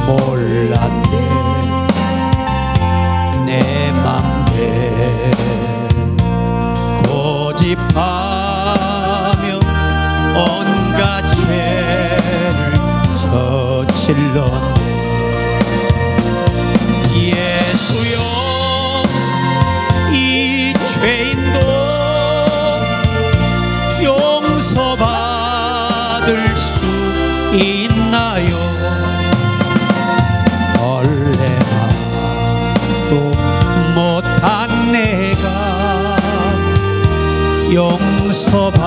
몰랐네. 내 맘에 고집하며 온갖 죄를 저질렀네. 예수여, 이 죄인도 용서받을 수 있나요? 얼레만도 못한 내가 용서받을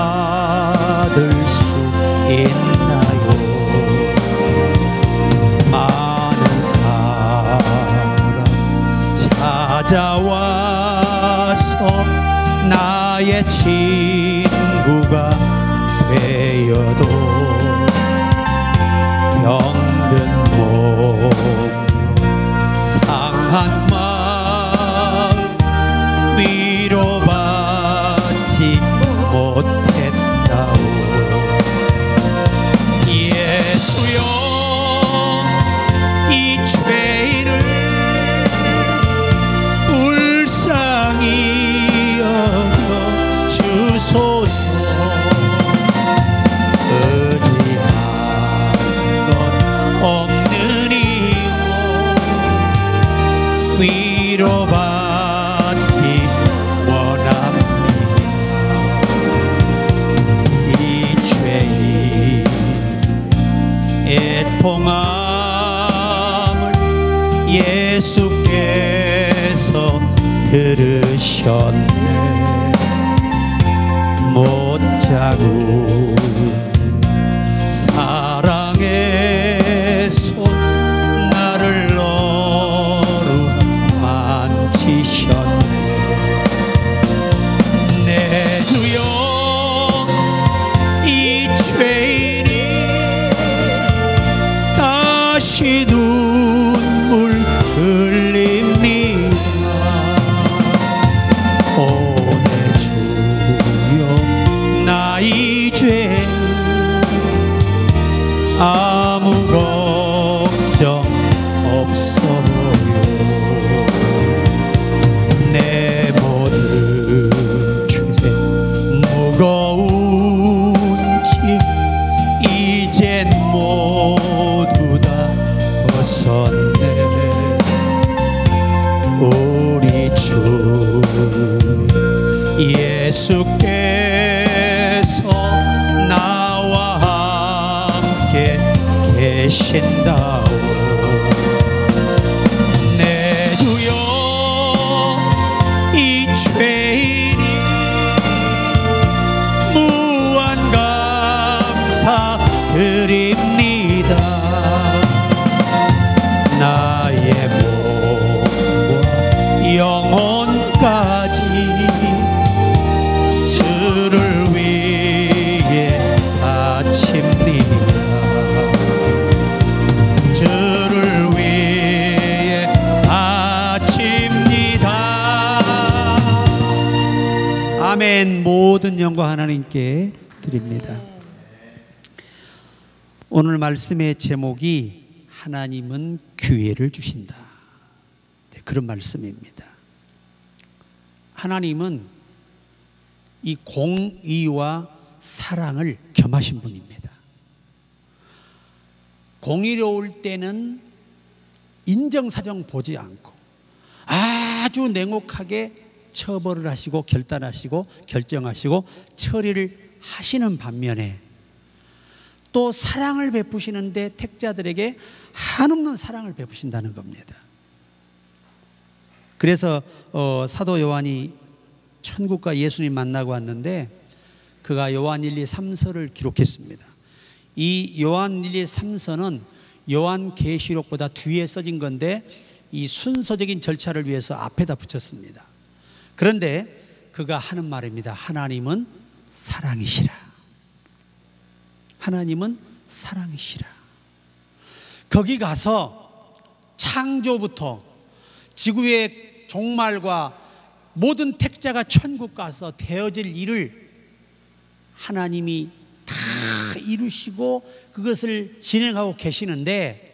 수 있나요? 많은 사람 찾아와서 나의 친구가 되어도 병든 몸 상한 마음 위로받지 못했다오. 예수여, 이 죄인을 불쌍히 여겨 주소서. 의지한 것 없는 이요 위로받기 원합니다. 이 죄인의 통함을 예수께서 들으셨네. 못자국 사랑의 손 나를 어루만지셨네. 내 주여, 이 죄인이 다시 눈물 흘립니다. 오 내 주여, 나의 죄 아무 걱정 없어요. 내 모든 죄 무거운 짐 이젠 모두 다 벗었네. 우리 주 예수께서 나와 함께 계신다오. 내 주여, 이 죄인이 무한 감사드립니다. 나의 몸과 영혼까지 주를 위해 바칩니다. 주를 위해 바칩니다. 아멘. 모든 영광 하나님께 드립니다. 오늘 말씀의 제목이 하나님은 기회를 주신다, 그런 말씀입니다. 하나님은 이 공의와 사랑을 겸하신 분입니다. 공의로울 때는 인정사정 보지 않고 아주 냉혹하게 처벌을 하시고 결단하시고 결정하시고 처리를 하시는 반면에 또 사랑을 베푸시는데 택자들에게 한없는 사랑을 베푸신다는 겁니다. 그래서 사도 요한이 천국과 예수님 만나고 왔는데 그가 요한 1, 2, 3서를 기록했습니다. 이 요한 1, 2, 3서는 요한 계시록보다 뒤에 써진 건데 이 순서적인 절차를 위해서 앞에다 붙였습니다. 그런데 그가 하는 말입니다. 하나님은 사랑이시라. 하나님은 사랑이시라. 거기 가서 창조부터 지구의 종말과 모든 택자가 천국 가서 되어질 일을 하나님이 다 이루시고 그것을 진행하고 계시는데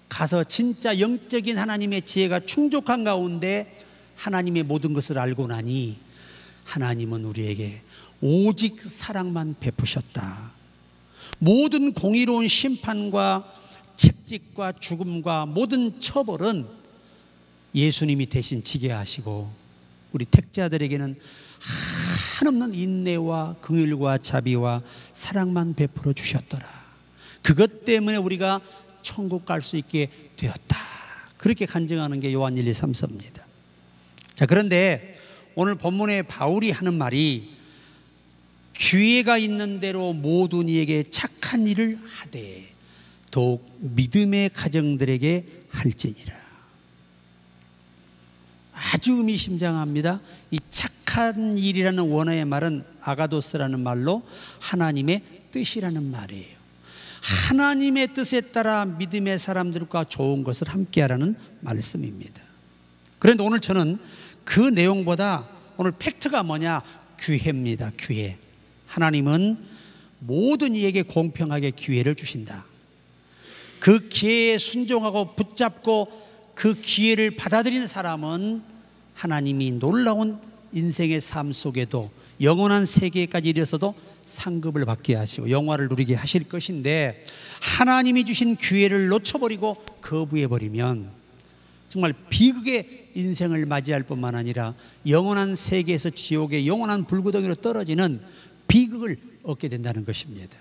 가서 진짜 영적인 하나님의 지혜가 충족한 가운데 하나님의 모든 것을 알고 나니 하나님은 우리에게 오직 사랑만 베푸셨다. 모든 공의로운 심판과 책직과 죽음과 모든 처벌은 예수님이 대신 지게 하시고 우리 택자들에게는 한없는 인내와 긍휼과 자비와 사랑만 베풀어 주셨더라. 그것 때문에 우리가 천국 갈 수 있게 되었다. 그렇게 간증하는 게 요한 1, 2, 3서입니다. 자, 그런데 오늘 본문에 바울이 하는 말이 기회가 있는 대로 모든 이에게 착한 일을 하되 더욱 믿음의 가정들에게 할지니라. 아주 의미심장합니다. 이 착한 일이라는 원어의 말은 아가도스라는 말로 하나님의 뜻이라는 말이에요. 하나님의 뜻에 따라 믿음의 사람들과 좋은 것을 함께하라는 말씀입니다. 그런데 오늘 저는 그 내용보다 오늘 팩트가 뭐냐? 기회입니다. 기회. 하나님은 모든 이에게 공평하게 기회를 주신다. 그 기회에 순종하고 붙잡고 그 기회를 받아들인 사람은 하나님이 놀라운 인생의 삶 속에도 영원한 세계까지 이르러서도 상급을 받게 하시고 영화를 누리게 하실 것인데, 하나님이 주신 기회를 놓쳐버리고 거부해버리면 정말 비극의 인생을 맞이할 뿐만 아니라 영원한 세계에서 지옥의 영원한 불구덩이로 떨어지는 비극을 얻게 된다는 것입니다.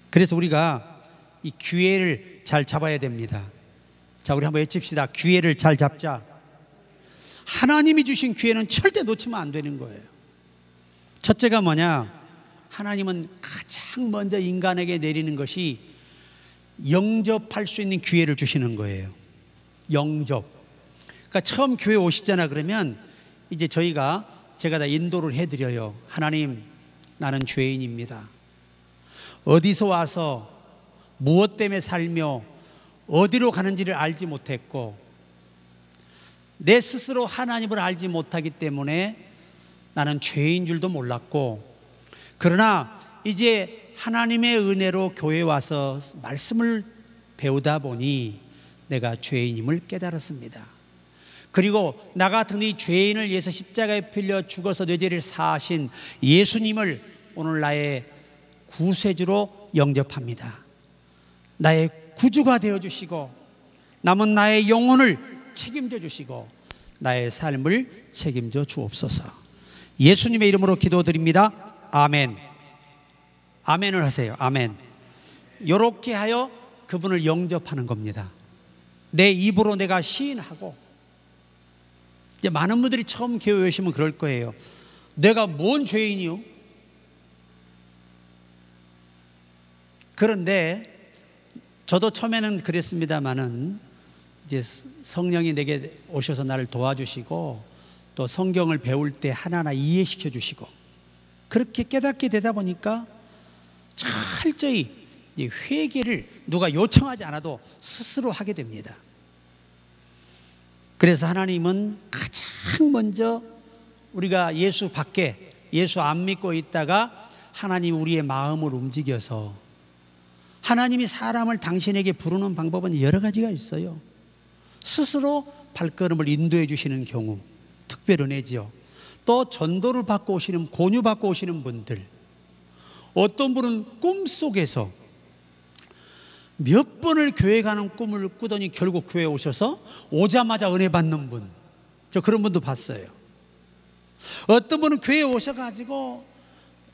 그래서 우리가 이 기회를 잘 잡아야 됩니다. 자, 우리 한번 외칩시다. 기회를 잘 잡자. 하나님이 주신 기회는 절대 놓치면 안 되는 거예요. 첫째가 뭐냐? 하나님은 가장 먼저 인간에게 내리는 것이 영접할 수 있는 기회를 주시는 거예요. 영접. 그러니까 처음 교회 오시잖아. 그러면 이제 제가 다 인도를 해드려요. 하나님, 나는 죄인입니다. 어디서 와서 무엇 때문에 살며 어디로 가는지를 알지 못했고 내 스스로 하나님을 알지 못하기 때문에 나는 죄인 줄도 몰랐고, 그러나 이제 하나님의 은혜로 교회에 와서 말씀을 배우다 보니 내가 죄인임을 깨달았습니다. 그리고 나 같은 이 죄인을 위해서 십자가에 필려 죽어서 내 죄를 사하신 예수님을 오늘 나의 구세주로 영접합니다. 나의 구주가 되어주시고 남은 나의 영혼을 책임져 주시고 나의 삶을 책임져 주옵소서. 예수님의 이름으로 기도드립니다. 아멘. 아멘을 하세요. 아멘. 이렇게 하여 그분을 영접하는 겁니다. 내 입으로 내가 시인하고, 이제 많은 분들이 처음 교회 오시면 그럴 거예요. 내가 뭔 죄인이요? 그런데 저도 처음에는 그랬습니다마는 이제 성령이 내게 오셔서 나를 도와주시고 또 성경을 배울 때 하나하나 이해시켜 주시고 그렇게 깨닫게 되다 보니까 철저히 회개를 누가 요청하지 않아도 스스로 하게 됩니다. 그래서 하나님은 가장 먼저 우리가 예수 밖에, 예수 안 믿고 있다가 하나님 우리의 마음을 움직여서, 하나님이 사람을 당신에게 부르는 방법은 여러 가지가 있어요. 스스로 발걸음을 인도해 주시는 경우 특별 은혜지요. 또 전도를 받고 오시는, 권유 받고 오시는 분들, 어떤 분은 꿈속에서 몇 번을 교회 가는 꿈을 꾸더니 결국 교회에 오셔서 오자마자 은혜 받는 분, 저 그런 분도 봤어요. 어떤 분은 교회에 오셔가지고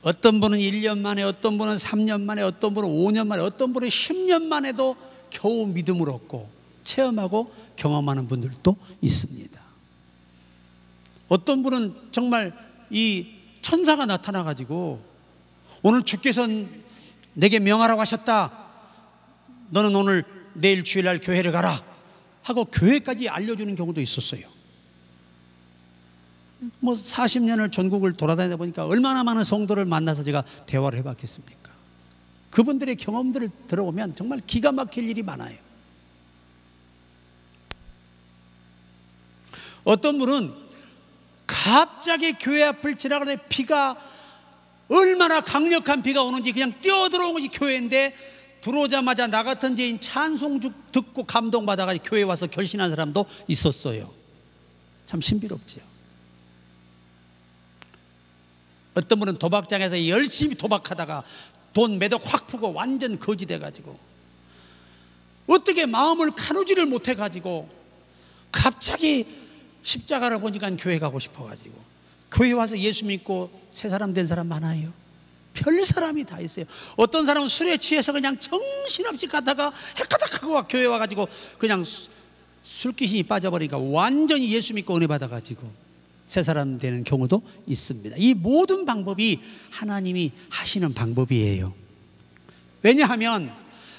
어떤 분은 1년 만에, 어떤 분은 3년 만에, 어떤 분은 5년 만에, 어떤 분은 10년 만에도 겨우 믿음을 얻고 체험하고 경험하는 분들도 있습니다. 어떤 분은 정말 이 천사가 나타나가지고 오늘 주께서 내게 명하라고 하셨다. 너는 오늘 내일 주일날 교회를 가라 하고 교회까지 알려주는 경우도 있었어요. 뭐 40년을 전국을 돌아다니다 보니까 얼마나 많은 성도를 만나서 제가 대화를 해봤겠습니까? 그분들의 경험들을 들어보면 정말 기가 막힐 일이 많아요. 어떤 분은 갑자기 교회 앞을 지나가는데 비가 얼마나 강력한 비가 오는지 그냥 뛰어들어온 것이 교회인데 들어오자마자 나 같은 죄인 찬송 듣고 감동받아가지고 교회 와서 결신한 사람도 있었어요. 참 신비롭지요. 어떤 분은 도박장에서 열심히 도박하다가 돈 매덕 확 푸고 완전 거지 돼가지고 어떻게 마음을 가누지를 못해가지고 갑자기 십자가를 보니까 교회 가고 싶어가지고 교회 와서 예수 믿고 새 사람 된 사람 많아요. 별 사람이 다 있어요. 어떤 사람은 술에 취해서 그냥 정신없이 가다가 헷가닥하고 교회 와가지고 그냥 술귀신이 빠져버리니까 완전히 예수 믿고 은혜 받아가지고 새 사람 되는 경우도 있습니다. 이 모든 방법이 하나님이 하시는 방법이에요. 왜냐하면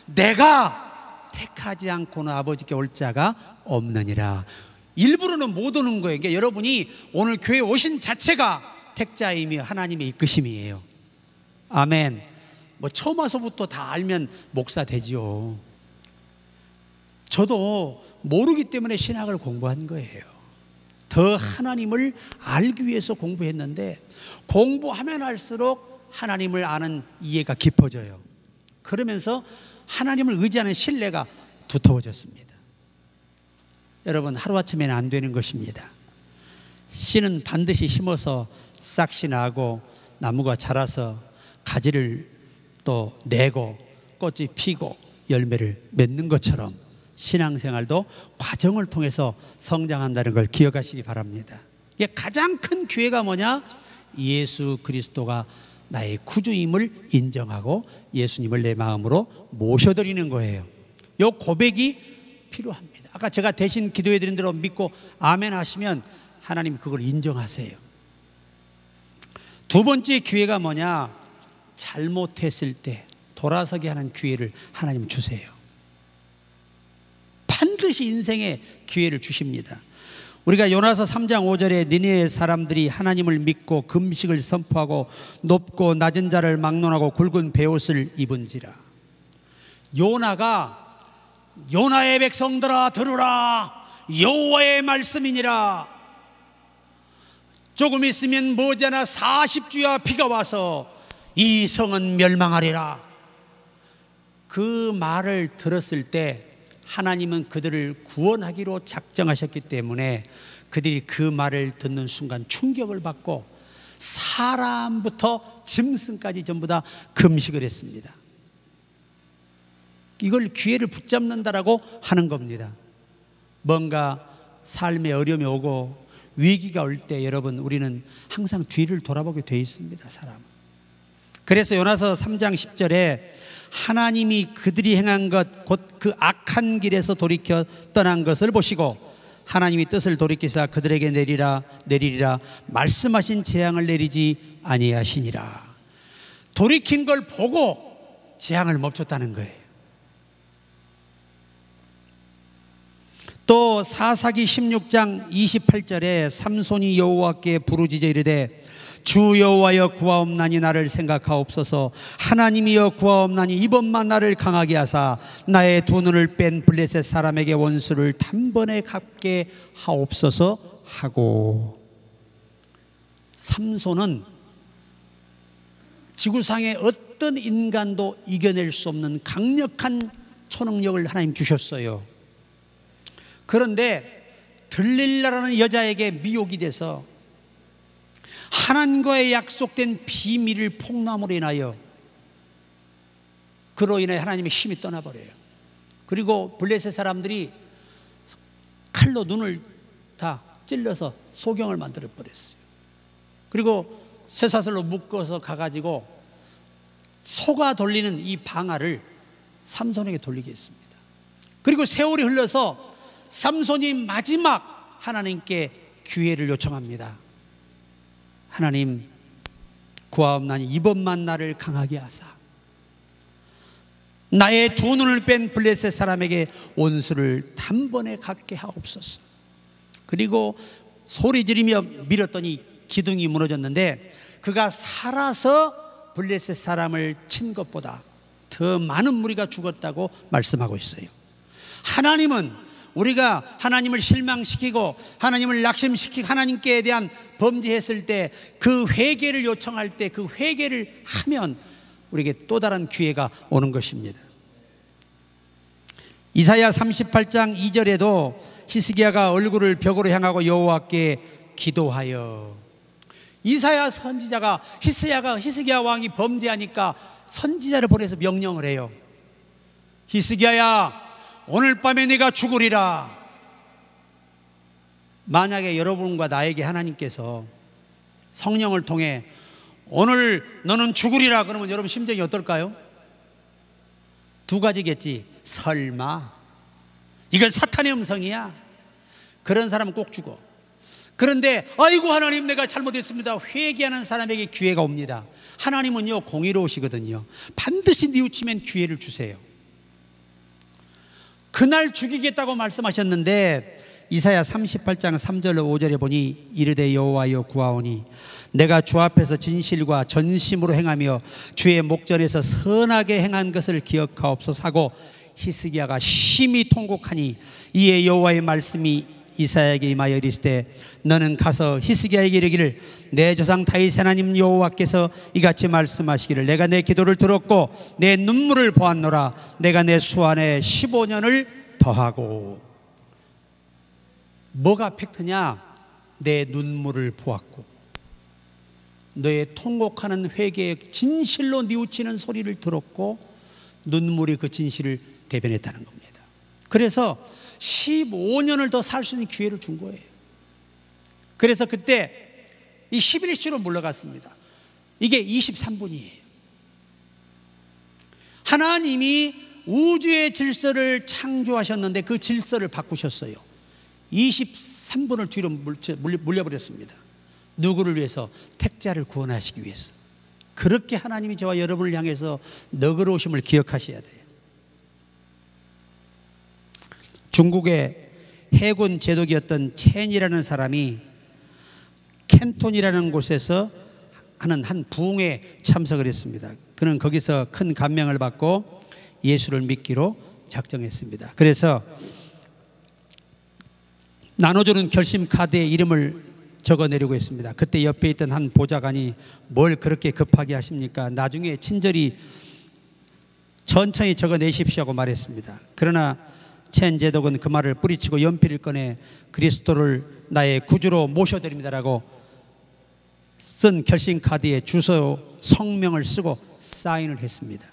내가 택하지 않고는 아버지께 올 자가 없느니라. 일부러는 못 오는 거예요. 그러니까 여러분이 오늘 교회 오신 자체가 택자이며 하나님의 이끄심이에요. 아멘. 뭐 처음 와서부터 다 알면 목사 되지요. 저도 모르기 때문에 신학을 공부한 거예요. 더 하나님을 알기 위해서 공부했는데 공부하면 할수록 하나님을 아는 이해가 깊어져요. 그러면서 하나님을 의지하는 신뢰가 두터워졌습니다. 여러분, 하루아침에는 안 되는 것입니다. 씨는 반드시 심어서 싹이 나고 나무가 자라서 가지를 또 내고 꽃이 피고 열매를 맺는 것처럼 신앙생활도 과정을 통해서 성장한다는 걸 기억하시기 바랍니다. 이게 가장 큰 기회가 뭐냐? 예수 그리스도가 나의 구주임을 인정하고 예수님을 내 마음으로 모셔드리는 거예요. 이 고백이 필요합니다. 아까 제가 대신 기도해 드린 대로 믿고 아멘 하시면 하나님 그걸 인정하세요. 두 번째 기회가 뭐냐? 잘못했을 때 돌아서게 하는 기회를 하나님 주세요. 반드시 인생에 기회를 주십니다. 우리가 요나서 3장 5절에 니느웨 사람들이 하나님을 믿고 금식을 선포하고 높고 낮은 자를 막론하고 굵은 베옷을 입은지라. 요나가 요나의 백성들아 들으라 여호와의 말씀이니라. 조금 있으면 머지않아 40주야 비가 와서 이 성은 멸망하리라. 그 말을 들었을 때 하나님은 그들을 구원하기로 작정하셨기 때문에 그들이 그 말을 듣는 순간 충격을 받고 사람부터 짐승까지 전부 다 금식을 했습니다. 이걸 기회를 붙잡는다라고 하는 겁니다. 뭔가 삶에 어려움이 오고 위기가 올 때 여러분 우리는 항상 뒤를 돌아보게 돼 있습니다. 사람은. 그래서 요나서 3장 10절에 하나님이 그들이 행한 것 곧 그 악한 길에서 돌이켜 떠난 것을 보시고 하나님이 뜻을 돌이키사 그들에게 내리리라 말씀하신 재앙을 내리지 아니하시니라. 돌이킨 걸 보고 재앙을 멈췄다는 거예요. 또 사사기 16장 28절에 삼손이 여호와께 부르짖어 이르되 주 여호와여 구하옵나니 나를 생각하옵소서. 하나님이여 구하옵나니 이번만 나를 강하게 하사 나의 두 눈을 뺀 블레셋 사람에게 원수를 단번에 갚게 하옵소서 하고. 삼손은 지구상의 어떤 인간도 이겨낼 수 없는 강력한 초능력을 하나님 주셨어요. 그런데 들릴라라는 여자에게 미혹이 돼서 하나님과의 약속된 비밀을 폭로함으로 인하여 그로 인해 하나님의 힘이 떠나버려요. 그리고 블레셋 사람들이 칼로 눈을 다 찔러서 소경을 만들어 버렸어요. 그리고 쇠사슬로 묶어서 가가지고 소가 돌리는 이 방아를 삼손에게 돌리게 했습니다. 그리고 세월이 흘러서 삼손이 마지막 하나님께 기회를 요청합니다. 하나님 구하옵나니 이번만 나를 강하게 하사 나의 두 눈을 뺀 블레셋 사람에게 원수를 단번에 갚게 하옵소서. 그리고 소리 지르며 밀었더니 기둥이 무너졌는데 그가 살아서 블레셋 사람을 친 것보다 더 많은 무리가 죽었다고 말씀하고 있어요. 하나님은 우리가 하나님을 실망시키고 하나님을 낙심시키고 하나님께 대한 범죄했을 때 그 회개를 요청할 때 그 회개를 하면 우리에게 또 다른 기회가 오는 것입니다. 이사야 38장 2절에도 히스기야가 얼굴을 벽으로 향하고 여호와께 기도하여, 이사야 선지자가 히스기야 왕이 범죄하니까 선지자를 보내서 명령을 해요. 히스기야야, 오늘 밤에 네가 죽으리라. 만약에 여러분과 나에게 하나님께서 성령을 통해 오늘 너는 죽으리라 그러면 여러분 심정이 어떨까요? 두 가지겠지. 설마 이건 사탄의 음성이야. 그런 사람은 꼭 죽어. 그런데 아이고 하나님 내가 잘못했습니다, 회개하는 사람에게 기회가 옵니다. 하나님은요 공의로우시거든요. 반드시 뉘우치면 기회를 주세요. 그날 죽이겠다고 말씀하셨는데 이사야 38장 3절 5절에 보니 이르되 여호와여 구하오니 내가 주 앞에서 진실과 전심으로 행하며 주의 목전에서 선하게 행한 것을 기억하옵소서 하고 히스기야가 심히 통곡하니 이에 여호와의 말씀이 이사야에게 임하여 이르시되 너는 가서 히스기야에게 이르기를 내 조상 다윗 하나님 여호와께서 이같이 말씀하시기를 내가 내 기도를 들었고 내 눈물을 보았노라. 내가 내 수 안에 15년을 더하고. 뭐가 팩트냐? 내 눈물을 보았고 너의 통곡하는 회개의 진실로 뉘우치는 소리를 들었고 눈물이 그 진실을 대변했다는 겁니다. 그래서 15년을 더 살 수 있는 기회를 준 거예요. 그래서 그때 이 11시로 물러갔습니다. 이게 23분이에요. 하나님이 우주의 질서를 창조하셨는데 그 질서를 바꾸셨어요. 23분을 뒤로 물려버렸습니다. 누구를 위해서? 택자를 구원하시기 위해서. 그렇게 하나님이 저와 여러분을 향해서 너그러우심을 기억하셔야 돼요. 중국의 해군 제독이었던 첸이라는 사람이 캔톤이라는 곳에서 하는 한 부흥회에 참석을 했습니다. 그는 거기서 큰 감명을 받고 예수를 믿기로 작정했습니다. 그래서 나눠주는 결심 카드에 이름을 적어내려고 했습니다. 그때 옆에 있던 한 보좌관이 뭘 그렇게 급하게 하십니까? 나중에 친절히 천천히 적어내십시오 하고 말했습니다. 그러나 첸 제독은 그 말을 뿌리치고 연필을 꺼내 그리스도를 나의 구주로 모셔드립니다라고 쓴 결심 카드에 주소 성명을 쓰고 사인을 했습니다.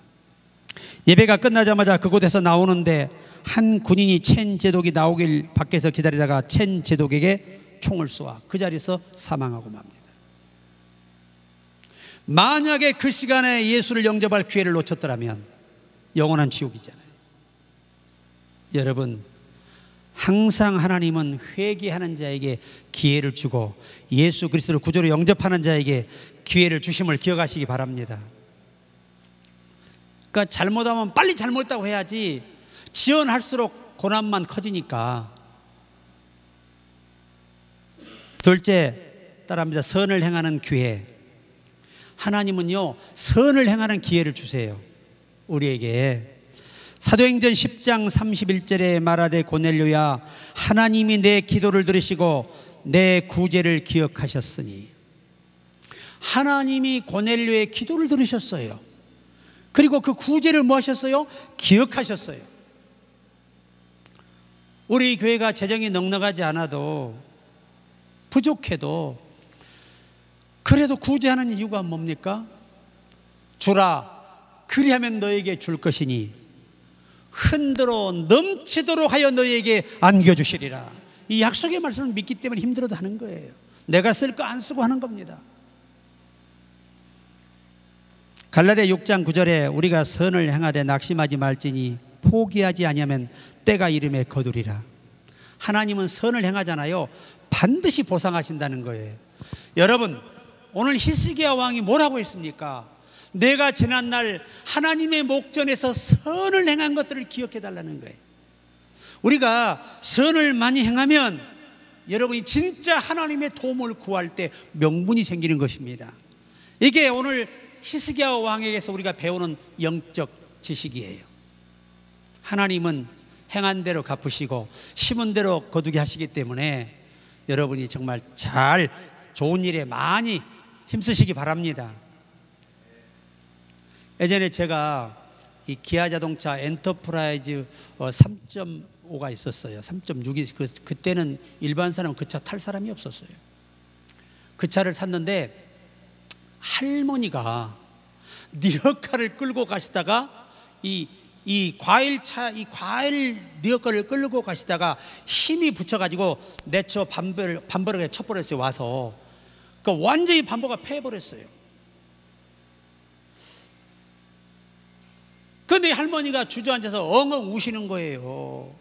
예배가 끝나자마자 그곳에서 나오는데 한 군인이 첸 제독이 나오길 밖에서 기다리다가 첸 제독에게 총을 쏘아 그 자리에서 사망하고 맙니다. 만약에 그 시간에 예수를 영접할 기회를 놓쳤더라면 영원한 지옥이잖아요. 여러분, 항상 하나님은 회개하는 자에게 기회를 주고 예수 그리스도를 구주로 영접하는 자에게 기회를 주심을 기억하시기 바랍니다. 그러니까 잘못하면 빨리 잘못했다고 해야지 지연할수록 고난만 커지니까. 둘째, 따라합니다. 선을 행하는 기회. 하나님은요 선을 행하는 기회를 주세요. 우리에게 사도행전 10장 31절에 말하되 고넬료야 하나님이 내 기도를 들으시고 내 구제를 기억하셨으니. 하나님이 고넬료의 기도를 들으셨어요. 그리고 그 구제를 뭐 하셨어요? 기억하셨어요. 우리 교회가 재정이 넉넉하지 않아도 부족해도 그래도 구제하는 이유가 뭡니까? 주라 그리하면 너에게 줄 것이니 흔들어 넘치도록 하여 너에게 안겨주시리라. 이 약속의 말씀을 믿기 때문에 힘들어도 하는 거예요. 내가 쓸 거 안 쓰고 하는 겁니다. 갈라디아 6장 9절에 우리가 선을 행하되 낙심하지 말지니 포기하지 아니하면 때가 이름에 거두리라. 하나님은 선을 행하잖아요. 반드시 보상하신다는 거예요. 여러분, 오늘 히스기야 왕이 뭐라고 했습니까? 내가 지난날 하나님의 목전에서 선을 행한 것들을 기억해 달라는 거예요. 우리가 선을 많이 행하면 여러분이 진짜 하나님의 도움을 구할 때 명분이 생기는 것입니다. 이게 오늘 히스기야 왕에게서 우리가 배우는 영적 지식이에요. 하나님은 행한 대로 갚으시고 심은 대로 거두게 하시기 때문에 여러분이 정말 잘 좋은 일에 많이 힘쓰시기 바랍니다. 예전에 제가 이 기아 자동차 엔터프라이즈 3.5가 있었어요. 3.6이 그때는 일반 사람은 그 차 탈 사람이 없었어요. 그 차를 샀는데 할머니가 리어카를 끌고 가시다가 이 과일 리어카를 끌고 가시다가 힘이 붙여가지고 내 차 반버럭에 쳐버렸어요. 와서 그 완전히 반버가 패버렸어요. 근데 할머니가 주저앉아서 엉엉 우시는 거예요.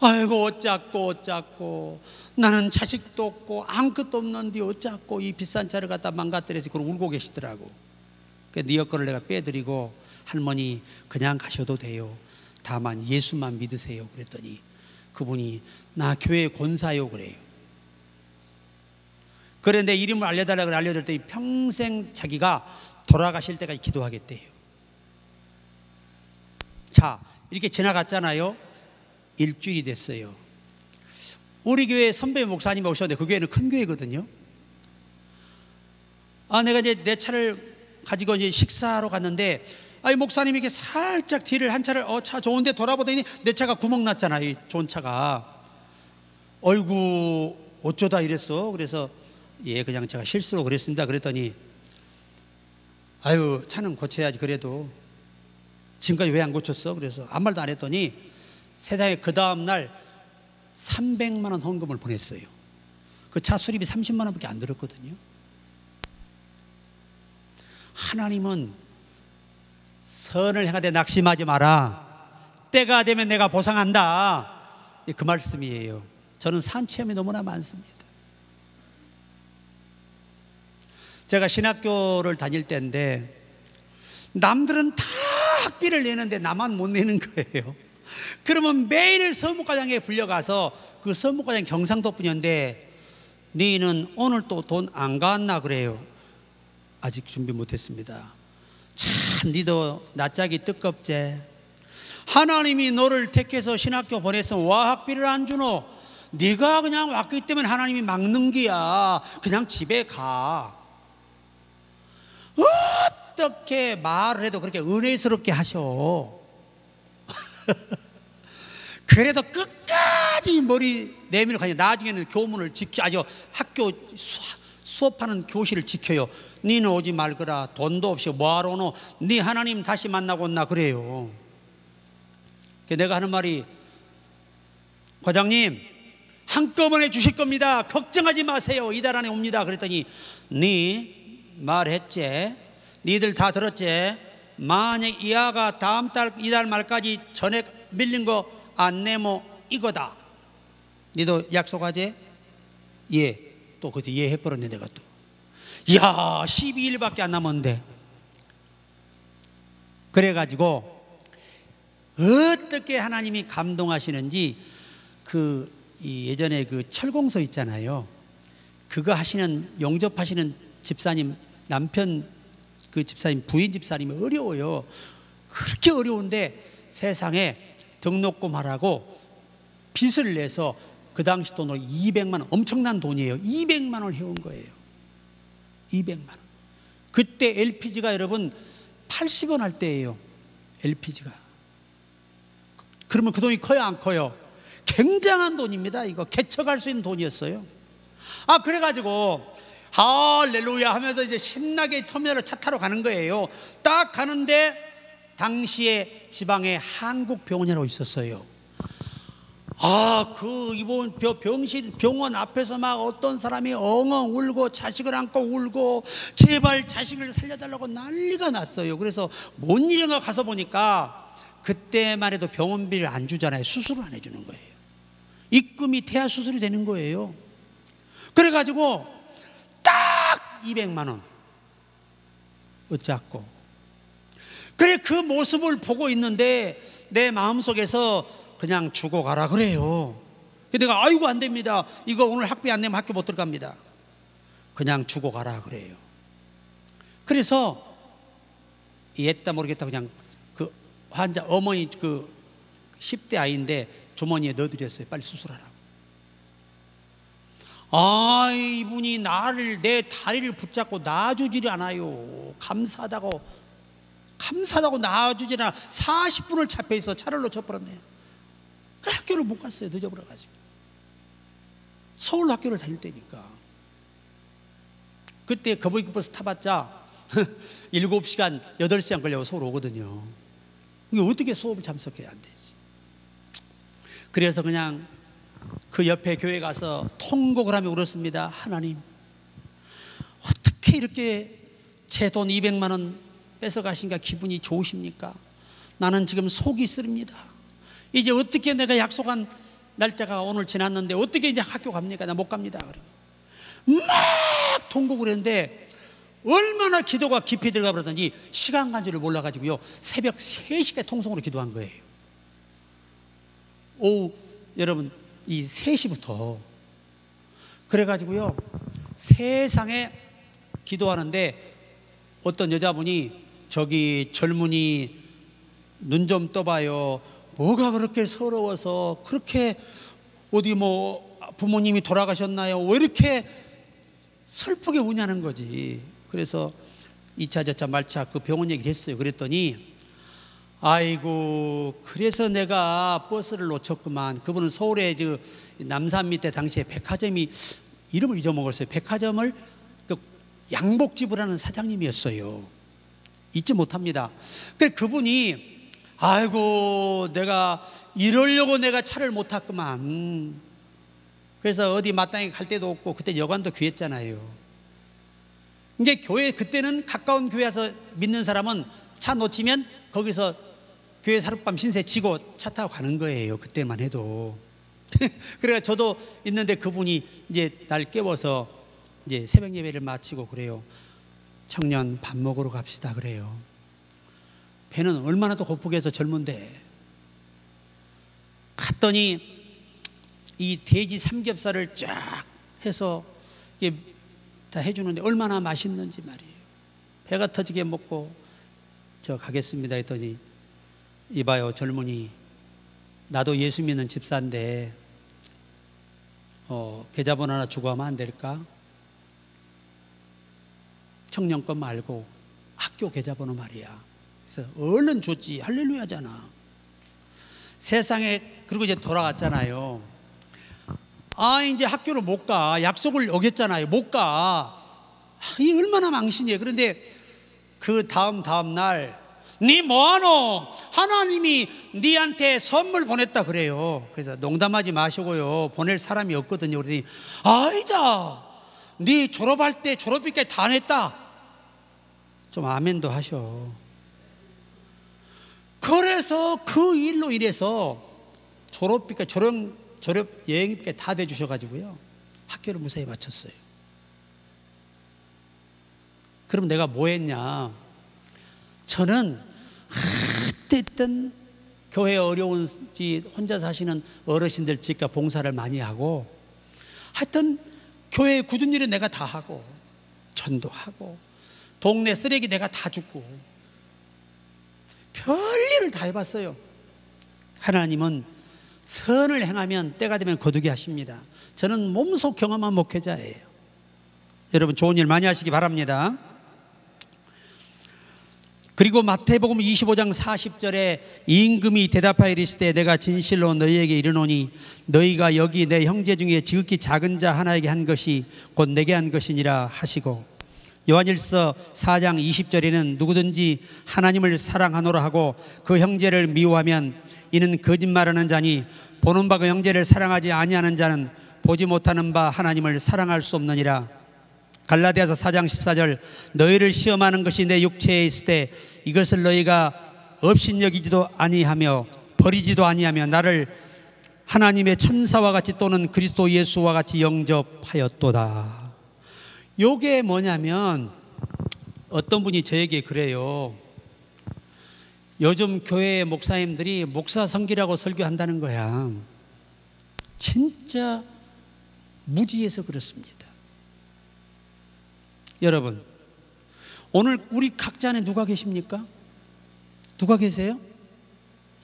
아이고 어쩌고 나는 자식도 없고 아무것도 없는데 어쩌고 이 비싼 차를 갖다 망가뜨려서 그걸 울고 계시더라고. 그 리어카를 내가 빼드리고 할머니 그냥 가셔도 돼요. 다만 예수만 믿으세요. 그랬더니 그분이 나 교회 권사요 그래요. 그래 내 이름을 알려달라고 알려줬더니 평생 자기가 돌아가실 때까지 기도하겠대요. 자, 이렇게 지나갔잖아요. 일주일이 됐어요. 우리 교회 선배 목사님이 오셨는데 그 교회는 큰 교회거든요. 내가 이제 내 차를 가지고 이제 식사하러 갔는데 목사님이 이렇게 살짝 뒤를 한 차를 차 좋은데 돌아보더니 내 차가 구멍 났잖아요. 이 좋은 차가. 어이구 어쩌다 이랬어. 그래서 예 그냥 제가 실수로 그랬습니다. 그랬더니 아유 차는 고쳐야지. 그래도 지금까지 왜 안 고쳤어? 그래서 아무 말도 안 했더니 세상에 그 다음날 300만 원 헌금을 보냈어요. 그 차 수리비 30만 원밖에 안 들었거든요. 하나님은 선을 행하되 낙심하지 마라. 때가 되면 내가 보상한다. 그 말씀이에요. 저는 산 체험이 너무나 많습니다. 제가 신학교를 다닐 때인데 남들은 다 학비를 내는데 나만 못 내는 거예요. 그러면 매일 서무과장에 불려가서 그 서무과장 경상도 분인데 너희는 오늘 또 돈 안 갔나 그래요. 아직 준비 못했습니다. 참 니도 낯짝이 뜨겁제. 하나님이 너를 택해서 신학교 보냈으면 와 학비를 안 주노? 네가 그냥 왔기 때문에 하나님이 막는 기야. 그냥 집에 가. 어떻게 말을 해도 그렇게 은혜스럽게 하셔. 그래도 끝까지 머리 내밀어 가니 나중에는 교문을 아주 학교 수업하는 교실을 지켜요. 니는 오지 말거라. 돈도 없이 뭐하러 오노? 니 하나님 다시 만나고 온나 그래요. 내가 하는 말이 과장님 한꺼번에 주실 겁니다. 걱정하지 마세요. 이달 안에 옵니다. 그랬더니 니 말했지? 니들 다 들었지? 만약 이하가 다음 달 이달 말까지 전액 밀린 거 안 내모 이거다. 니도 약속하지? 예. 또 그래서 예 해버렸네 내가 또. 이야 12일밖에 안 남았는데. 그래가지고 어떻게 하나님이 감동하시는지 예전에 그 철공소 있잖아요. 그거 용접하시는 집사님 남편 그 집사님 부인 집사님이 어려워요. 그렇게 어려운데 세상에 등록금 하라고 빚을 내서 그 당시 돈으로 200만 원, 엄청난 돈이에요. 200만 원을 해온 거예요. 200만 원. 그때 LPG가 여러분 80원 할 때예요. LPG가. 그러면 그 돈이 커요 안 커요? 굉장한 돈입니다. 이거 개척할 수 있는 돈이었어요. 그래가지고 할렐루야 하면서 이제 신나게 터미널을 차 타러 가는 거예요. 딱 가는데 당시에 지방에 한국병원이라고 있었어요. 이번 병원 앞에서 막 어떤 사람이 엉엉 울고 자식을 안고 울고 제발 자식을 살려달라고 난리가 났어요. 그래서 뭔 일인가 가서 보니까 그때만 해도 병원비를 안 주잖아요. 수술을 안 해주는 거예요. 입금이 돼야 수술이 되는 거예요. 그래가지고 딱 200만 원 어쩌고. 그래 그 모습을 보고 있는데 내 마음속에서 그냥 주고 가라 그래요. 내가 아이고 안 됩니다. 이거 오늘 학비 안 내면 학교 못 들어갑니다. 그냥 주고 가라 그래요. 그래서 이했다 모르겠다 그냥 그 환자 어머니 그 10대 아이인데 주머니에 넣어드렸어요. 빨리 수술하라고. 이분이 내 다리를 붙잡고 놔주지를 않아요. 감사하다고 감사하다고 나와주지나 40분을 잡혀 있어 차를 놓쳐버렸네. 학교를 못 갔어요. 늦어버려가지고. 서울 학교를 다닐 때니까. 그때 거북이버스 타봤자 7시간 8시간 걸려서 서울 오거든요. 이게 어떻게 수업을 참석해야 안 되지. 그래서 그냥 그 옆에 교회 가서 통곡을 하며 울었습니다. 하나님, 어떻게 이렇게 제 돈 200만 원 뺏어가신가 기분이 좋으십니까? 나는 지금 속이 쓰립니다. 이제 어떻게 내가 약속한 날짜가 오늘 지났는데 어떻게 이제 학교 갑니까? 나 못 갑니다. 그러고 막 통곡을 했는데 얼마나 기도가 깊이 들어가 버렸는지 시간 간 줄을 몰라가지고요, 새벽 3시까지 통성으로 기도한 거예요. 오후 여러분 이 3시부터. 그래가지고요, 세상에 기도하는데 어떤 여자분이 저기 젊은이 눈 좀 떠봐요. 뭐가 그렇게 서러워서 그렇게 어디 뭐 부모님이 돌아가셨나요? 왜 이렇게 슬프게 우냐는 거지. 그래서 2차 저차 말차 그 병원 얘기를 했어요. 그랬더니 아이고 그래서 내가 버스를 놓쳤구만. 그분은 서울에 저 남산 밑에 당시에 백화점이 이름을 잊어먹었어요. 백화점을 그 양복집을 하는 사장님이었어요. 잊지 못합니다. 그래서 그분이 아이고 내가 이러려고 내가 차를 못 탔구만. 그래서 어디 마땅히 갈 데도 없고 그때 여관도 귀했잖아요. 이게 교회 그때는 가까운 교회에서 믿는 사람은 차 놓치면 거기서 교회 하룻밤 신세 지고 차 타고 가는 거예요. 그때만 해도. 그래서 저도 있는데 그분이 이제 날 깨워서 이제 새벽 예배를 마치고 그래요. 청년 밥 먹으러 갑시다 그래요. 배는 얼마나 더 고프게 해서 젊은데. 갔더니 이 돼지 삼겹살을 쫙 해서 이게 다 해주는데 얼마나 맛있는지 말이에요. 배가 터지게 먹고 저 가겠습니다 했더니 이봐요 젊은이, 나도 예수 믿는 집사인데 계좌번호 하나 주고 하면 안 될까? 청년권 말고 학교 계좌번호 말이야. 그래서 얼른 줬지. 할렐루야잖아. 세상에. 그리고 이제 돌아갔잖아요. 아 이제 학교를 못 가. 약속을 어겼잖아요. 못 가. 이 얼마나 망신이에요. 그런데 그 다음 날 네 뭐하노? 하나님이 네한테 선물 보냈다 그래요. 그래서 농담하지 마시고요, 보낼 사람이 없거든요. 그러더니 아니다, 네 졸업할 때 졸업비까지 다 냈다. 좀 아멘도 하셔. 그래서 그 일로 인해서 졸업비까지 졸업 여행비까지 다 대주셔가지고요 학교를 무사히 마쳤어요. 그럼 내가 뭐 했냐? 저는 어쨌든 교회 어려운지 혼자 사시는 어르신들 집과 봉사를 많이 하고, 하여튼 교회 굳은 일은 내가 다 하고, 전도하고, 동네 쓰레기 내가 다 줍고, 별일을 다 해봤어요. 하나님은 선을 행하면 때가 되면 거두게 하십니다. 저는 몸소 경험한 목회자예요. 여러분 좋은 일 많이 하시기 바랍니다. 그리고 마태복음 25장 40절에 임금이 대답하여 이르시되 내가 진실로 너희에게 이르노니 너희가 여기 내 형제 중에 지극히 작은 자 하나에게 한 것이 곧 내게 한 것이니라 하시고, 요한일서 4장 20절에는 누구든지 하나님을 사랑하노라 하고 그 형제를 미워하면 이는 거짓말하는 자니 보는 바 그 형제를 사랑하지 아니하는 자는 보지 못하는 바 하나님을 사랑할 수 없느니라. 갈라디아서 4장 14절 너희를 시험하는 것이 내 육체에 있을 때 이것을 너희가 업신여기지도 아니하며 버리지도 아니하며 나를 하나님의 천사와 같이 또는 그리스도 예수와 같이 영접하였도다. 요게 뭐냐면 어떤 분이 저에게 그래요. 요즘 교회 목사님들이 목사 성기라고 설교한다는 거야. 진짜 무지해서 그렇습니다. 여러분 오늘 우리 각자 안에 누가 계십니까? 누가 계세요?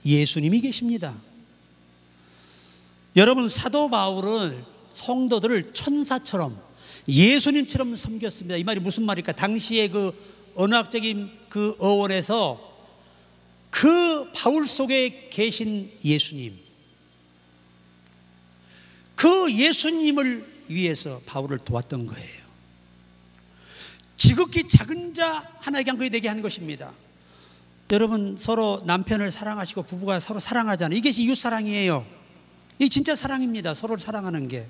예수님이 계십니다. 여러분 사도 바울은 성도들을 천사처럼 예수님처럼 섬겼습니다. 이 말이 무슨 말일까? 당시에 그 언어학적인 그 어원에서 그 바울 속에 계신 예수님, 그 예수님을 위해서 바울을 도왔던 거예요. 지극히 작은 자 하나에게 한 거에 내게 한 것입니다. 여러분, 서로 남편을 사랑하시고 부부가 서로 사랑하잖아요. 이게 이웃사랑이에요. 이게 진짜 사랑입니다. 서로를 사랑하는 게.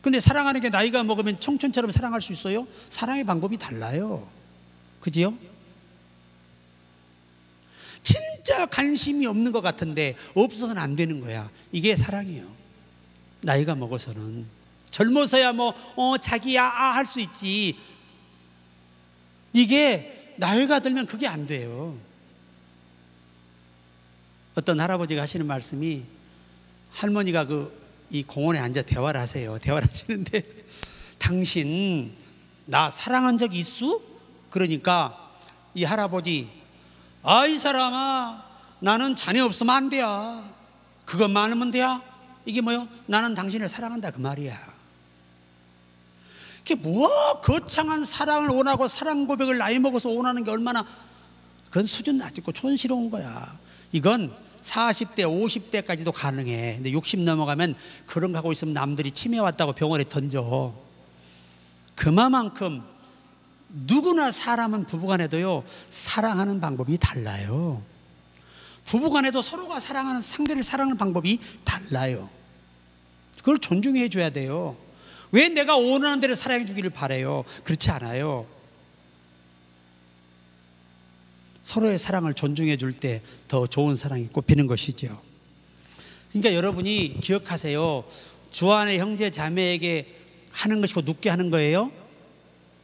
근데 사랑하는 게 나이가 먹으면 청춘처럼 사랑할 수 있어요? 사랑의 방법이 달라요. 그지요? 진짜 관심이 없는 것 같은데 없어서는 안 되는 거야. 이게 사랑이에요. 나이가 먹어서는. 젊어서야 자기야 할 수 있지. 이게 나이가 들면 그게 안 돼요. 어떤 할아버지가 하시는 말씀이, 할머니가 이 공원에 앉아 대화를 하세요. 대화를 하시는데, 당신 나 사랑한 적 있어? 그러니까 이 할아버지, 이 사람아, 나는 자네 없으면 안 돼. 그것만 하면 돼. 이게 뭐요? 나는 당신을 사랑한다 그 말이야. 그게 거창한 사랑을 원하고 사랑 고백을 나이 먹어서 원하는 게 얼마나, 그건 수준 낮고 촌스러운 거야. 이건 40대 50대까지도 가능해. 근데 60 넘어가면 그런 거 하고 있으면 남들이 치매 왔다고 병원에 던져. 그만큼 누구나 사람은 부부간에도요, 사랑하는 방법이 달라요. 부부간에도 서로가 사랑하는, 상대를 사랑하는 방법이 달라요. 그걸 존중해 줘야 돼요. 왜 내가 원하는 대로 사랑해 주기를 바라요? 그렇지 않아요. 서로의 사랑을 존중해 줄 때 더 좋은 사랑이 꼽히는 것이죠. 그러니까 여러분이 기억하세요. 주 안의 형제 자매에게 하는 것이고 눕게 하는 거예요?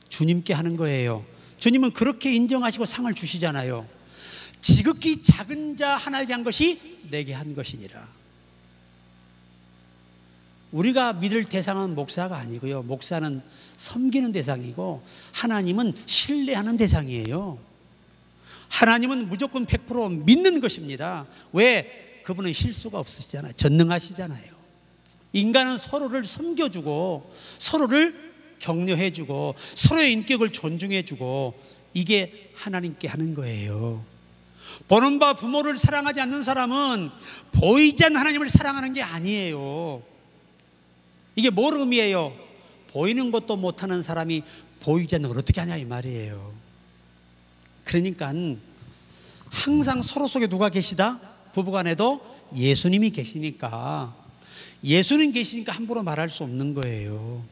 주님께 하는 거예요. 주님은 그렇게 인정하시고 상을 주시잖아요. 지극히 작은 자 하나에게 한 것이 내게 한 것이니라. 우리가 믿을 대상은 목사가 아니고요, 목사는 섬기는 대상이고 하나님은 신뢰하는 대상이에요. 하나님은 무조건 100% 믿는 것입니다. 왜? 그분은 실수가 없으시잖아요. 전능하시잖아요. 인간은 서로를 섬겨주고 서로를 격려해주고 서로의 인격을 존중해주고, 이게 하나님께 하는 거예요. 보는 바 부모를 사랑하지 않는 사람은 보이지 않는 하나님을 사랑하는 게 아니에요. 이게 뭘 의미해요? 보이는 것도 못하는 사람이 보이지 않는 걸 어떻게 하냐 이 말이에요. 그러니까 항상 서로 속에 누가 계시다? 부부간에도 예수님이 계시니까, 예수님 계시니까 함부로 말할 수 없는 거예요.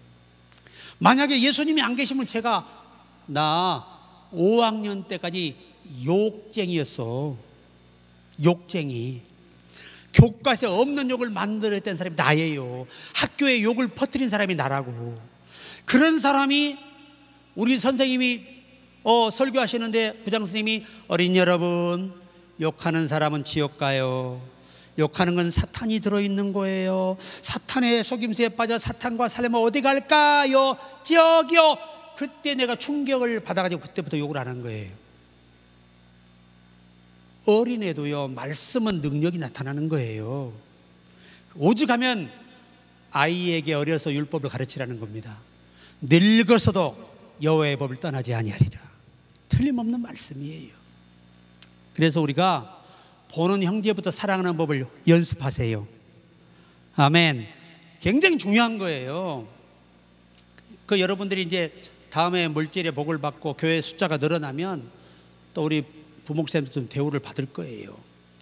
만약에 예수님이 안 계시면 나 5학년 때까지 욕쟁이였어. 욕쟁이. 교과서에 없는 욕을 만들어냈던 사람이 나예요. 학교에 욕을 퍼뜨린 사람이 나라고. 그런 사람이, 우리 선생님이 설교하시는데 부장 선생님이, 어린 여러분, 욕하는 사람은 지옥 가요. 욕하는 건 사탄이 들어있는 거예요. 사탄의 속임수에 빠져 사탄과 살려면 어디 갈까요? 저기요. 그때 내가 충격을 받아가지고 그때부터 욕을 안 한 거예요. 어린애도요, 말씀은 능력이 나타나는 거예요. 오죽하면 아이에게 어려서 율법을 가르치라는 겁니다. 늙어서도 여호와의 법을 떠나지 아니하리라. 틀림없는 말씀이에요. 그래서 우리가 보는 형제부터 사랑하는 법을 연습하세요. 아멘. 굉장히 중요한 거예요. 여러분들이 이제 다음에 물질의 복을 받고 교회 숫자가 늘어나면 또 우리 부목사님도 좀 대우를 받을 거예요.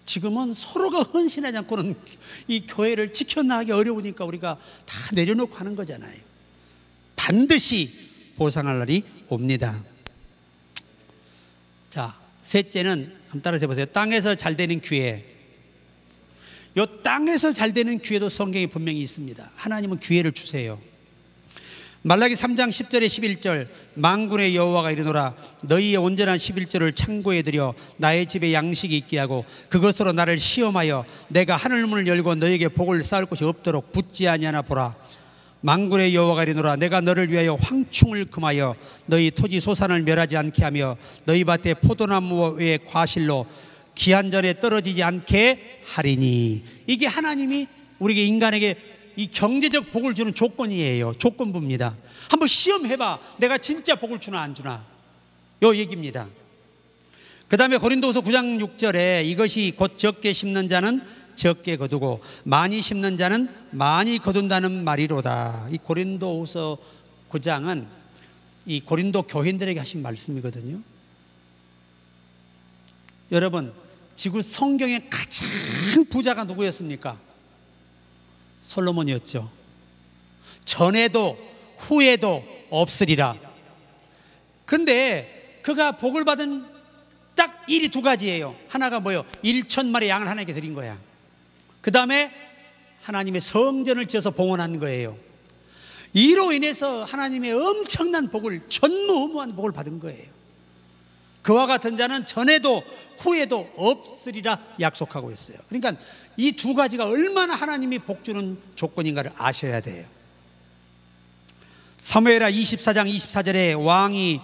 지금은 서로가 헌신하지 않고는 이 교회를 지켜나가기 어려우니까 우리가 다 내려놓고 하는 거잖아요. 반드시 보상할 날이 옵니다. 자, 셋째는 한번 따라서 해보세요. 땅에서 잘 되는 기회. 이 땅에서 잘 되는 기회도 성경에 분명히 있습니다. 하나님은 기회를 주세요. 말라기 3장 10절에 11절, 만군의 여호와가 이르노라, 너희의 온전한 11절을 창고에 들여 나의 집에 양식이 있게 하고 그것으로 나를 시험하여 내가 하늘문을 열고 너희에게 복을 쌓을 곳이 없도록 붙지 아니하나 보라. 만군의 여호와가 이르노라, 내가 너를 위하여 황충을 금하여 너희 토지 소산을 멸하지 않게 하며 너희 밭에 포도나무의 과실로 기한전에 떨어지지 않게 하리니. 이게 하나님이 우리에게, 인간에게 이 경제적 복을 주는 조건이에요. 조건부입니다. 한번 시험해봐. 내가 진짜 복을 주나 안 주나, 요 얘기입니다. 그 다음에 고린도후서 9장 6절에 이것이 곧 적게 심는 자는 적게 거두고 많이 심는 자는 많이 거둔다는 말이로다. 이 고린도후서 9장은 이 고린도 교인들에게 하신 말씀이거든요. 여러분, 지구 성경의 가장 부자가 누구였습니까? 솔로몬이었죠. 전에도 후에도 없으리라. 근데 그가 복을 받은 딱 일이 두 가지예요. 하나가 뭐예요? 1,000마리 양을 하나님께 드린 거야. 그 다음에 하나님의 성전을 지어서 봉헌한 거예요. 이로 인해서 하나님의 엄청난 복을, 전무후무한 복을 받은 거예요. 그와 같은 자는 전에도 후에도 없으리라 약속하고 있어요. 그러니까 이 두 가지가 얼마나 하나님이 복 주는 조건인가를 아셔야 돼요. 사무엘하 24장 24절에 왕이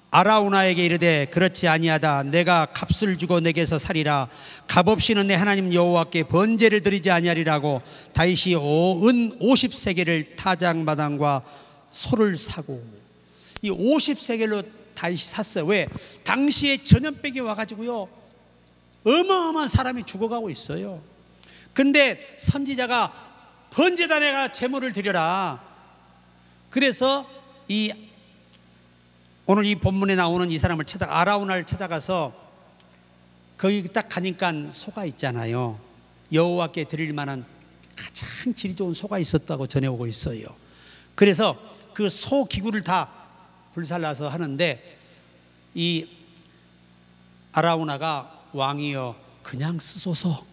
아라우나에게 이르되 그렇지 아니하다. 내가 값을 주고 내게서 살이라. 값없이는 내 하나님 여호와께 번제를 드리지 아니하리라고 다윗이 은 50세겔을 타작마당과 소를 사고, 이 50세겔로 다윗이 샀어요. 왜? 당시에 전염병이 와가지고요, 어마어마한 사람이 죽어가고 있어요. 근데 선지자가 번제단에가 제물을 드려라. 그래서 오늘 이 본문에 나오는 이 사람을 아라우나를 찾아가서 거기 딱 가니까 소가 있잖아요. 여호와께 드릴 만한 가장 질이 좋은 소가 있었다고 전해오고 있어요. 그래서 그 소 기구를 다 불살라서 하는데 이 아라우나가 왕이여 그냥 쓰소서.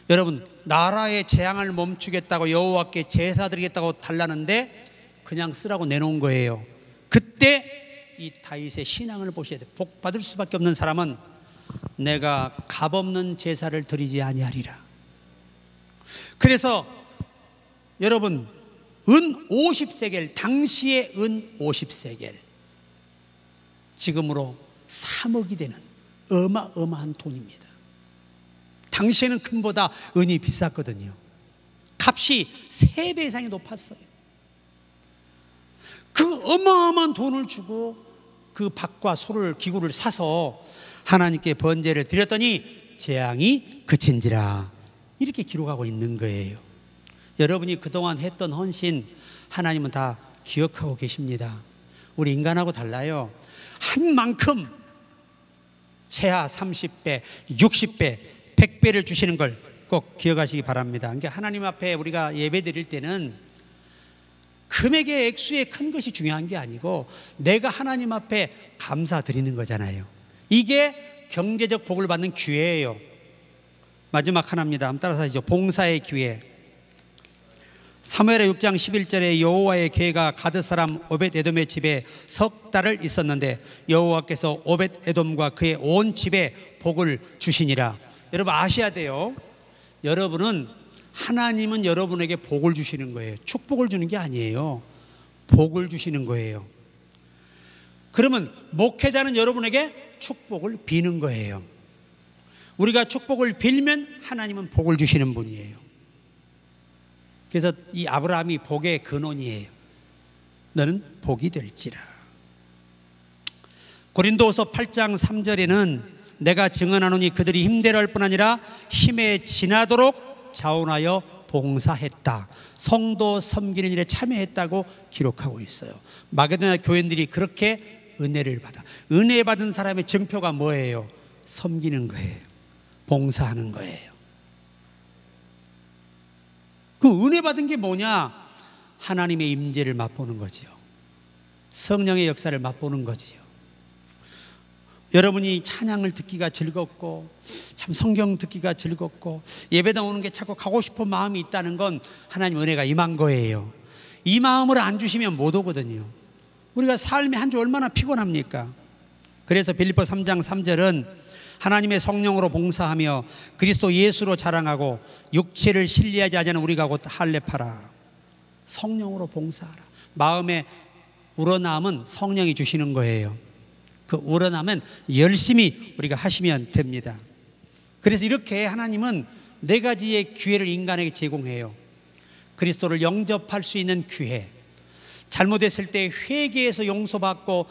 여러분, 나라의 재앙을 멈추겠다고 여호와께 제사 드리겠다고 달라는데 그냥 쓰라고 내놓은 거예요. 그때 이 다윗의 신앙을 보셔야 돼요. 복 받을 수밖에 없는 사람은 내가 값없는 제사를 드리지 아니하리라. 그래서 여러분, 은 50세겔, 당시의 은 50세겔, 지금으로 3억이 되는 어마어마한 돈입니다. 당시에는 금보다 은이 비쌌거든요. 값이 3배 이상이 높았어요. 그 어마어마한 돈을 주고 그 밭과 소를, 기구를 사서 하나님께 번제를 드렸더니 재앙이 그친지라. 이렇게 기록하고 있는 거예요. 여러분이 그동안 했던 헌신 하나님은 다 기억하고 계십니다. 우리 인간하고 달라요. 한 만큼 최하 30배, 60배, 100배를 주시는 걸 꼭 기억하시기 바랍니다. 그러니까 하나님 앞에 우리가 예배 드릴 때는 금액의 액수의 큰 것이 중요한 게 아니고 내가 하나님 앞에 감사드리는 거잖아요. 이게 경제적 복을 받는 기회예요. 마지막 하나입니다. 한번 따라서 하시죠. 봉사의 기회. 사무엘하 6장 11절에 여호와의 괴가 가드 사람 오벳에돔의 집에 석 달을 있었는데 여호와께서 오벳에돔과 그의 온 집에 복을 주시니라. 여러분 아셔야 돼요. 여러분은, 하나님은 여러분에게 복을 주시는 거예요. 축복을 주는 게 아니에요. 복을 주시는 거예요. 그러면 목회자는 여러분에게 축복을 비는 거예요. 우리가 축복을 빌면 하나님은 복을 주시는 분이에요. 그래서 이 아브라함이 복의 근원이에요. 너는 복이 될지라. 고린도후서 8장 3절에는 내가 증언하노니 그들이 힘대로 할 뿐 아니라 힘에 지나도록 자원하여 봉사했다. 성도 섬기는 일에 참여했다고 기록하고 있어요. 마게도냐 교인들이 그렇게 은혜를 받아. 은혜 받은 사람의 증표가 뭐예요? 섬기는 거예요. 봉사하는 거예요. 그 은혜 받은 게 뭐냐? 하나님의 임재를 맛보는 거지요. 성령의 역사를 맛보는 거지요. 여러분이 찬양을 듣기가 즐겁고 참 성경 듣기가 즐겁고 예배당 오는 게 자꾸 가고 싶은 마음이 있다는 건 하나님 은혜가 임한 거예요. 이 마음을 안 주시면 못 오거든요. 우리가 삶이 한 주 얼마나 피곤합니까? 그래서 빌립보 3장 3절은 하나님의 성령으로 봉사하며 그리스도 예수로 자랑하고 육체를 신뢰하지 않는 우리가 곧 할례파라. 성령으로 봉사하라. 마음에 우러남은 성령이 주시는 거예요. 그 우러나면 열심히 우리가 하시면 됩니다. 그래서 이렇게 하나님은 4가지의 기회를 인간에게 제공해요. 그리스도를 영접할 수 있는 기회, 잘못했을 때 회개해서 용서받고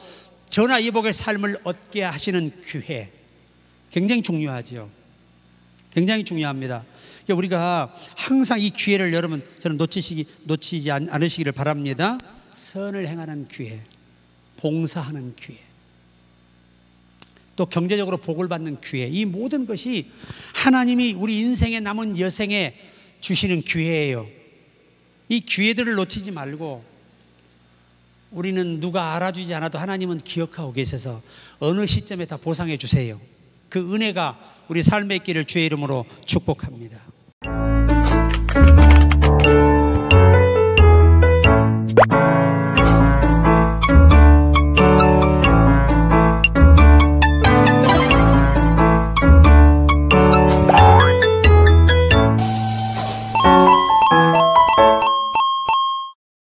전화위복의 삶을 얻게 하시는 기회, 굉장히 중요하죠. 굉장히 중요합니다. 그러니까 우리가 항상 이 기회를 여러분 저는 놓치지 않으시기를 바랍니다. 선을 행하는 기회, 봉사하는 기회, 또 경제적으로 복을 받는 기회, 이 모든 것이 하나님이 우리 인생의 남은 여생에 주시는 기회예요. 이 기회들을 놓치지 말고, 우리는 누가 알아주지 않아도 하나님은 기억하고 계셔서 어느 시점에 다 보상해 주세요. 그 은혜가 우리 삶의 길을 주의 이름으로 축복합니다.